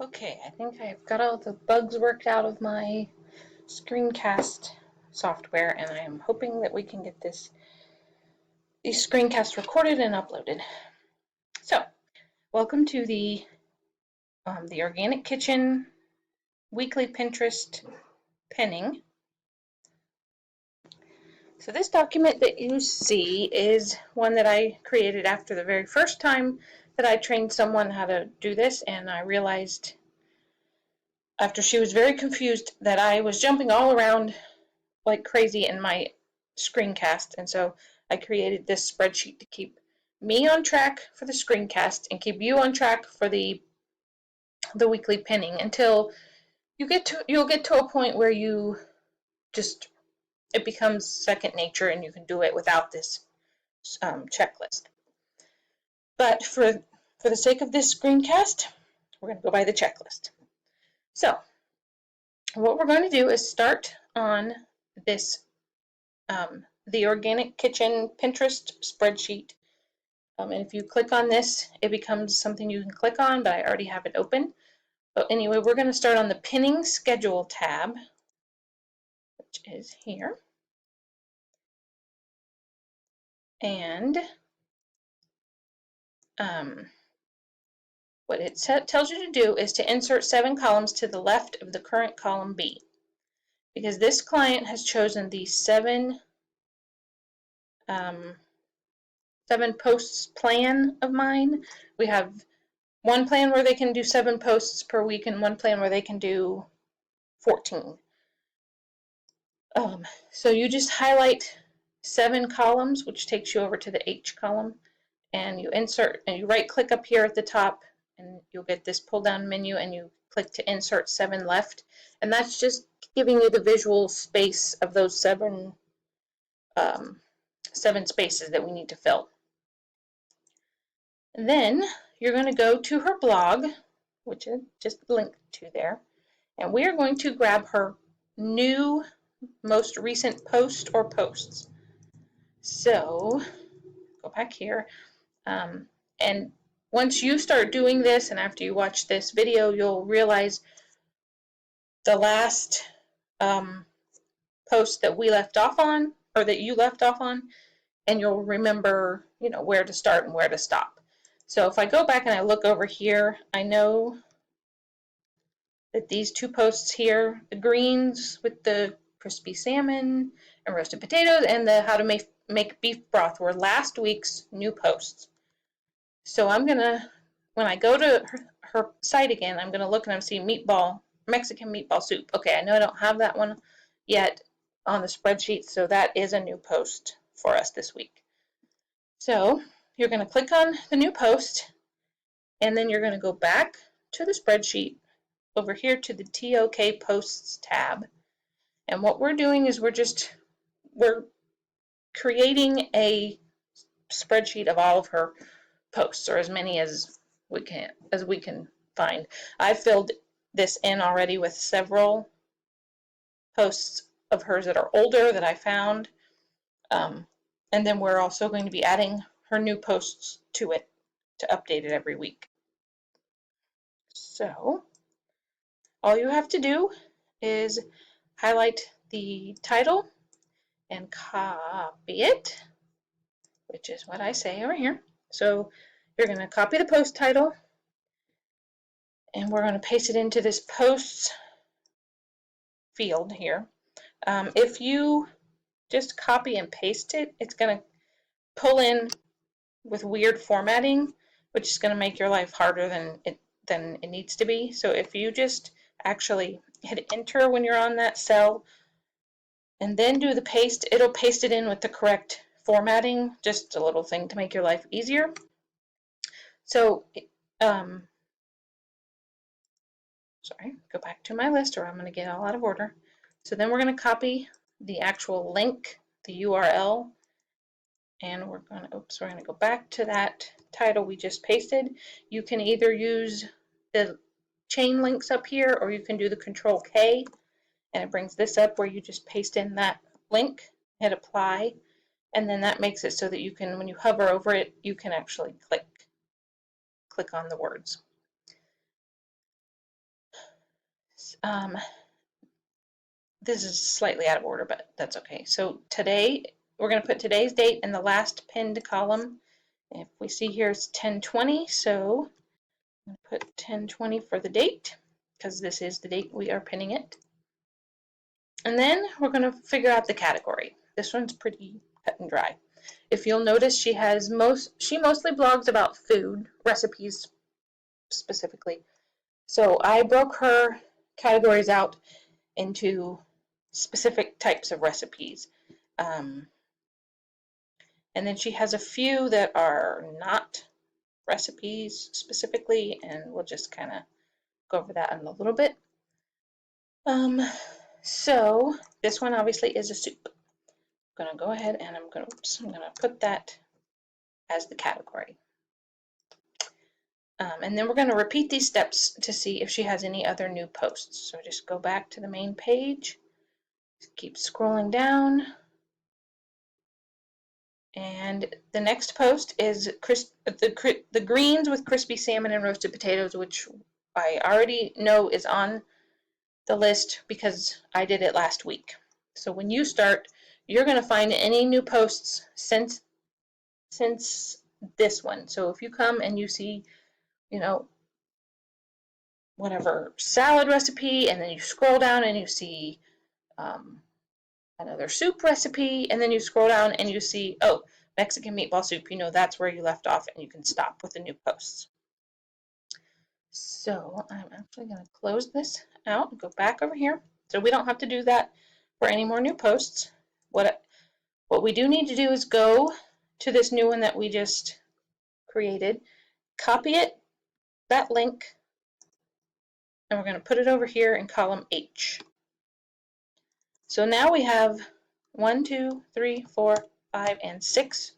Okay, I think I've got all the bugs worked out of my screencast software, and I am hoping that we can get these screencasts recorded and uploaded. So, welcome to the Organic Kitchen weekly Pinterest pinning. So this document that you see is one that I created after the very first time that I trained someone how to do this, and I realized after she was very confused that I was jumping all around like crazy in my screencast, and so I created this spreadsheet to keep me on track for the screencast and keep you on track for the weekly pinning until you'll get to a point where you just it becomes second nature and you can do it without this checklist. But for the sake of this screencast, we're going to go by the checklist. So what we're going to do is start on this the Organic Kitchen Pinterest spreadsheet. And if you click on this, it becomes something you can click on, but I already have it open. But anyway, we're going to start on the Pinning Schedule tab, which is here. And what it tells you to do is to insert 7 columns to the left of the current column B. Because this client has chosen the 7 posts plan of mine. We have one plan where they can do 7 posts per week and one plan where they can do 14. So you just highlight 7 columns, which takes you over to the H column, and you insert, and you right click up here at the top, and you'll get this pull down menu, and you click to insert 7 left, and that's just giving you the visual space of those 7 spaces that we need to fill. And then you're going to go to her blog, which is just linked to there, and we are going to grab her new most recent post or posts. So go back here, and once you start doing this and after you watch this video, you'll realize the last post that we left off on, or that you left off on, and you'll remember, where to start and where to stop. So if I go back and I look over here, I know that these 2 posts here, the greens with the crispy salmon and roasted potatoes, and the how to make beef broth, were last week's new posts. So I'm gonna, when I go to her site again, I'm gonna look and I'm seeing Mexican meatball soup. Okay, I know I don't have that one yet on the spreadsheet, so that is a new post for us this week. So you're gonna click on the new post, and then you're gonna go back to the spreadsheet over here to the TOK posts tab. And what we're doing is we're creating a spreadsheet of all of her posts, or as many as we can find. I filled this in already with several posts of hers that are older that I found. And then we're also going to be adding her new posts to it to update it every week. So all you have to do is highlight the title and copy it, which is what I say over here. So you're going to copy the post title, and we're going to paste it into this posts field here. If you just copy and paste it, it's going to pull in with weird formatting, which is going to make your life harder than it needs to be. So if you just actually hit enter when you're on that cell and then do the paste, it'll paste it in with the correct formatting, just a little thing to make your life easier. So sorry, go back to my list or I'm going to get all out of order. So then we're going to copy the actual link, the URL, and we're going to go back to that title we just pasted. You can either use the chain links up here, or you can do the Control K, and it brings this up where you just paste in that link, hit apply, and then that makes it so that you can, when you hover over it, you can actually click on the words. This is slightly out of order, but that's okay. So today, we're going to put today's date in the last pinned column. If we see here, it's 10/20, so I'm going to put 10/20 for the date, because this is the date we are pinning it. And then we're going to figure out the category. This one's pretty cut and dry. If you'll notice, she mostly blogs about food, recipes specifically. So I broke her categories out into specific types of recipes. And then she has a few that are not recipes specifically, and we'll just kind of go over that in a little bit. So this one obviously is a soup. I'm going to go ahead and I'm going to put that as the category. And then we're going to repeat these steps to see if she has any other new posts. So just go back to the main page, keep scrolling down, and the next post is the greens with crispy salmon and roasted potatoes, which I already know is on the list because I did it last week. So when you start, you're going to find any new posts since this one. So if you come and you see, you know, whatever salad recipe, and then you scroll down and you see another soup recipe, and then you scroll down and you see, oh, Mexican meatball soup, you know that's where you left off, and you can stop with the new posts. So I'm actually going to close this out and go back over here. So we don't have to do that for any more new posts. What we do need to do is go to this new one that we just created, copy it, that link, and we're going to put it over here in column H. So now we have 1, 2, 3, 4, 5, and 6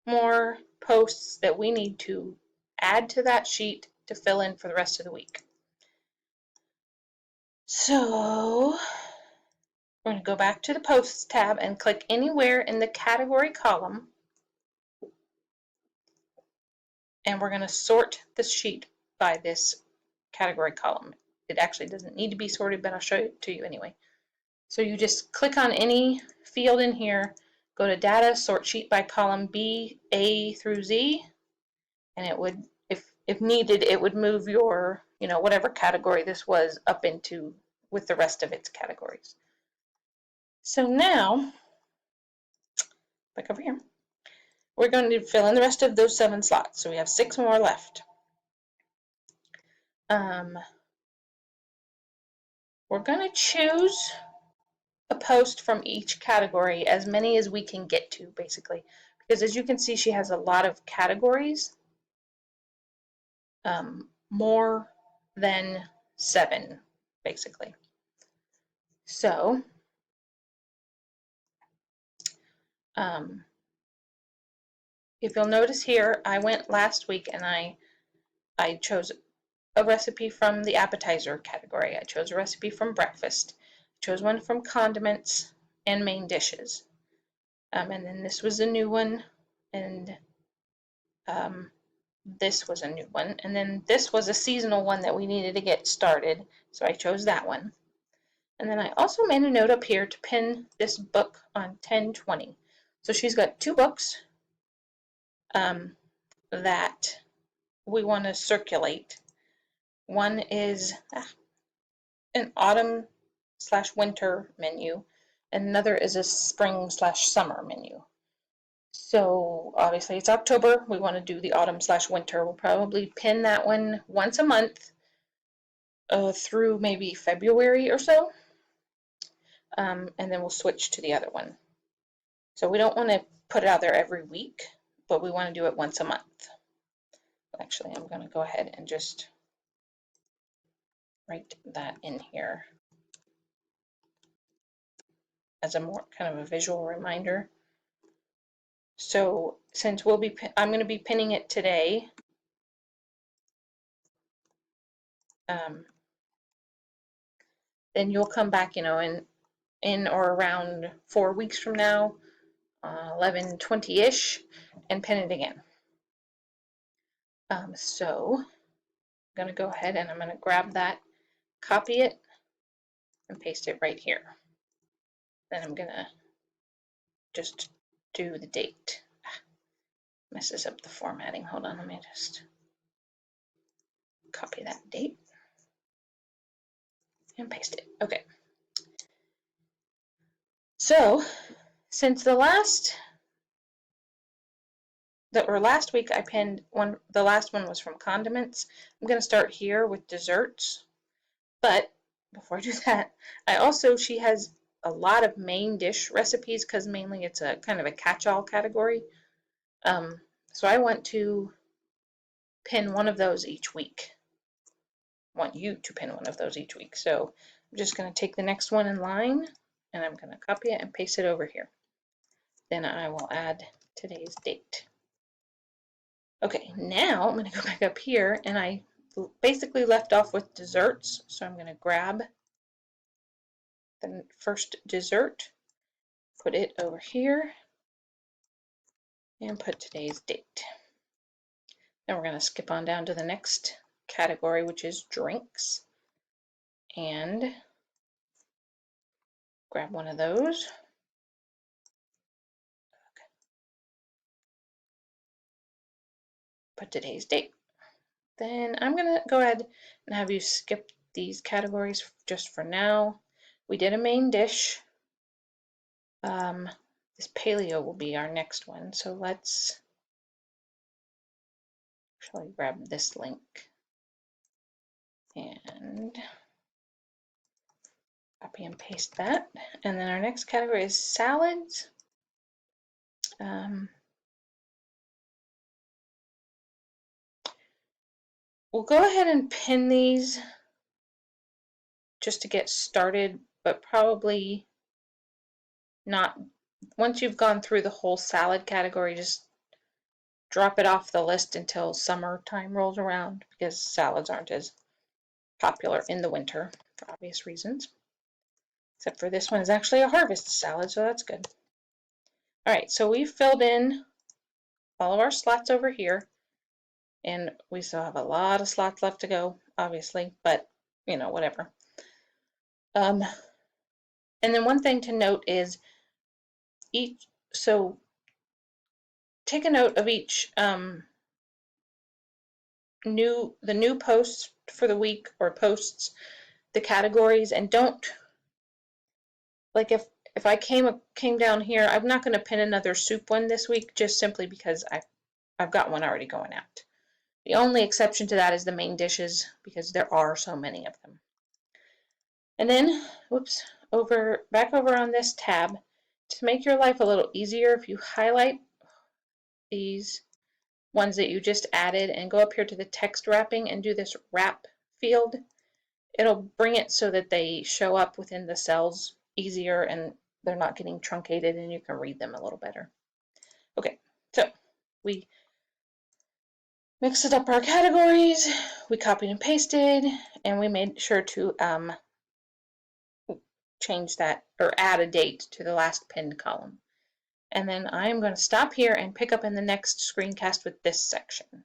more posts that we need to add to that sheet to fill in for the rest of the week. So we're going to go back to the Posts tab and click anywhere in the category column, and we're going to sort the sheet by this category column. It actually doesn't need to be sorted, but I'll show it to you anyway. So you just click on any field in here, go to Data, Sort Sheet by Column B, A through Z, and it would, if needed, it would move your, whatever category this was up into with the rest of its categories. So now, back over here, we're going to fill in the rest of those 7 slots. So we have 6 more left. We're going to choose a post from each category, as many as we can get to, basically. Because as you can see, she has a lot of categories, more than 7, basically. So, if you'll notice here, I went last week and I chose a recipe from the appetizer category. I chose a recipe from breakfast. I chose one from condiments and main dishes. And then this was a new one, and this was a new one. And then this was a seasonal one that we needed to get started, so I chose that one. And then I also made a note up here to pin this book on 10/20. So she's got 2 books that we want to circulate. One is an autumn/winter menu, and another is a spring/summer menu. So obviously it's October. We want to do the autumn/winter. We'll probably pin that one once a month through maybe February or so. And then we'll switch to the other one. So we don't want to put it out there every week, but we want to do it once a month. Actually, I'm going to go ahead and just write that in here as a more kind of a visual reminder. So since I'm going to be pinning it today, then you'll come back, in or around 4 weeks from now, 11/20-ish, and pin it again. So I'm going to go ahead and I'm going to grab that, copy it, and paste it right here. Then I'm gonna just do the date. Messes up the formatting. Hold on, let me just copy that date and paste it. Okay. So since last week I pinned one, the last one was from condiments. I'm going to start here with desserts. But before I do that, she has a lot of main dish recipes because mainly it's a kind of a catch-all category. So I want to pin one of those each week. I want you to pin one of those each week. So I'm just going to take the next one in line and I'm going to copy it and paste it over here. Then I will add today's date. Okay, now I'm going to go back up here and I basically left off with desserts. So I'm going to grab the first dessert, put it over here, and put today's date. Then we're going to skip on down to the next category, which is drinks, and grab one of those. Put today's date. Then I'm going to go ahead and have you skip these categories just for now. We did a main dish. This paleo will be our next one. So let's actually grab this link and copy and paste that. And then our next category is salads. We'll go ahead and pin these just to get started, but probably not. Once you've gone through the whole salad category, just drop it off the list until summertime rolls around because salads aren't as popular in the winter for obvious reasons. Except for this one is actually a harvest salad, so that's good. All right, so we've filled in all of our slots over here, and we still have a lot of slots left to go, obviously, but you know, whatever. And then one thing to note is so take a note of each the new posts for the week or posts, the categories, and don't, like if I came down here, I'm not going to pin another soup one this week just simply because I've got one already going out. The only exception to that is the main dishes because there are so many of them. And then, whoops, back over on this tab, to make your life a little easier, if you highlight these ones that you just added and go up here to the text wrapping and do this wrap field, it'll bring it so that they show up within the cells easier and they're not getting truncated and you can read them a little better. Okay, so we mixed up our categories, we copied and pasted, and we made sure to change that or add a date to the last pinned column. And then I'm going to stop here and pick up in the next screencast with this section.